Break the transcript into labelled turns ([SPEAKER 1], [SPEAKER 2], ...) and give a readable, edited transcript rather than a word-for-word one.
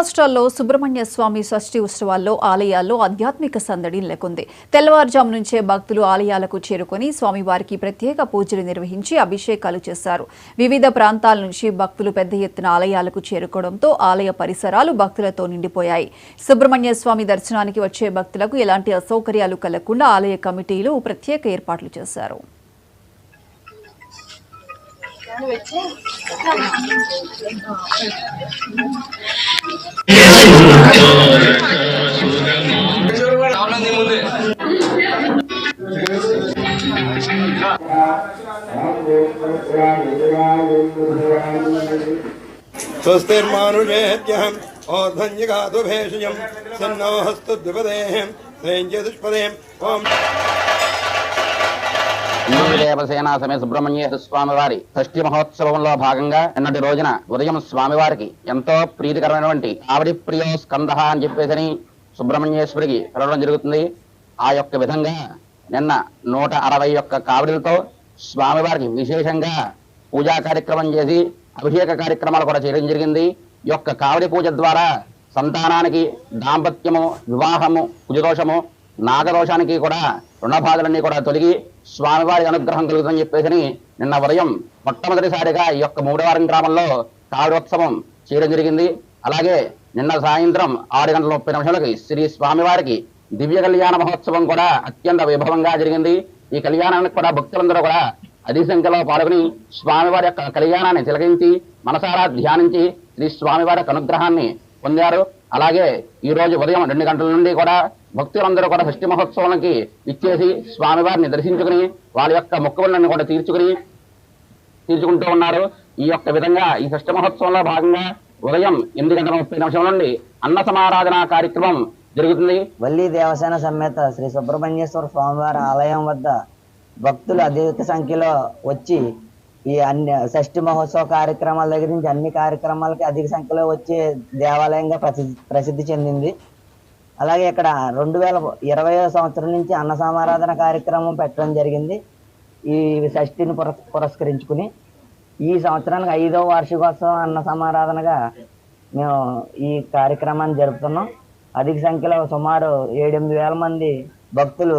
[SPEAKER 1] రాష్ట్రాల్లో సుబ్రహ్మణ్య స్వామి షష్ఠి ఉత్సవాల్లో ఆలయాల్లో ఆధ్యాత్మిక సందడి నెలకొంది. తెల్లవారుజాము నుంచే భక్తులు ఆలయాలకు చేరుకొని స్వామివారికి ప్రత్యేక పూజలు నిర్వహించి అభిషేకాలు చేశారు. వివిధ ప్రాంతాల నుంచి భక్తులు పెద్ద ఎత్తున ఆలయాలకు చేరుకోవడంతో ఆలయ పరిసరాలు భక్తులతో నిండిపోయాయి. సుబ్రహ్మణ్య స్వామి దర్శనానికి వచ్చే భక్తులకు ఎలాంటి అసౌకర్యాలు కలగకుండా ఆలయ కమిటీలు ప్రత్యేక ఏర్పాట్లు చేశారు.
[SPEAKER 2] स्वस्तिर्मानुषेभ्यः ओर्ध्वन्यगातु भेषजं सन्नो हस्तद्विपदेः श्रेञ्जदुष्पदेः ओम्
[SPEAKER 3] దేవసేన సమేత సుబ్రహ్మణ్యేశ్వర స్వామి వారి షష్ఠి మహోత్సవంలో భాగంగా నిన్నటి రోజున ఉదయం స్వామివారికి ఎంతో ప్రీతికరమైనటువంటి ఆవిడి ప్రియో స్కందః అని చెప్పేసి సుబ్రహ్మణ్యేశ్వరికి పిలవడం జరుగుతుంది. ఆ యొక్క విధంగా నిన్న 161 కావిడిలతో స్వామివారికి విశేషంగా పూజా కార్యక్రమం చేసి అభిషేక కార్యక్రమాలు కూడా చేయడం జరిగింది. ఈ యొక్క కావిడి పూజ ద్వారా సంతానానికి దాంపత్యము, వివాహము, కుజదోషము, నాగదోషానికి కూడా రుణబాధలన్నీ కూడా తొలగి స్వామివారి అనుగ్రహం కలుగుతుందని చెప్పేసి నిన్న ఉదయం మొట్టమొదటిసారిగా ఈ యొక్క మూడవారం గ్రామంలో కావిడోత్సవం చేయడం జరిగింది. అలాగే నిన్న సాయంత్రం 6:30 శ్రీ స్వామివారికి దివ్య కళ్యాణ మహోత్సవం కూడా అత్యంత వైభవంగా జరిగింది. ఈ కళ్యాణానికి కూడా భక్తులందరూ కూడా అధిక సంఖ్యలో పాల్గొని స్వామివారి యొక్క కళ్యాణాన్ని తిలకించి మనసారా ధ్యానించి శ్రీ స్వామివారి యొక్క అనుగ్రహాన్ని పొందారు. అలాగే ఈ రోజు ఉదయం 2 గంటల నుండి కూడా భక్తులందరూ కూడా షష్ఠి మహోత్సవానికి ఇచ్చేసి స్వామివారిని దర్శించుకుని వాళ్ళ యొక్క మొక్కుబడులను కూడా తీర్చుకుంటూ ఉన్నారు. ఈ యొక్క విధంగా ఈ షష్ఠి మహోత్సవంలో భాగంగా ఉదయం 8:30 నుండి అన్న సమారాధన కార్యక్రమం జరుగుతుంది.
[SPEAKER 4] వల్లి దేవసేన సమేత శ్రీ సుబ్రహ్మణ్యేశ్వర స్వామివారి ఆలయం వద్ద భక్తులు అధిక సంఖ్యలో వచ్చి ఈ అన్ని షష్ఠి మహోత్సవ కార్యక్రమాల దగ్గర నుంచి అన్ని కార్యక్రమాలకి అధిక సంఖ్యలో వచ్చే దేవాలయంగా ప్రసిద్ధి చెందింది. అలాగే ఇక్కడ 2020వ సంవత్సరం నుంచి అన్న సమారాధన కార్యక్రమం పెట్టడం జరిగింది. ఈ షష్ఠిని పురస్కరించుకుని ఈ సంవత్సరానికి 5వ వార్షికోత్సవం అన్న సమారాధనగా మేము ఈ కార్యక్రమాన్ని జరుపుతున్నాం. అధిక సంఖ్యలో సుమారు 7-8 వేల మంది భక్తులు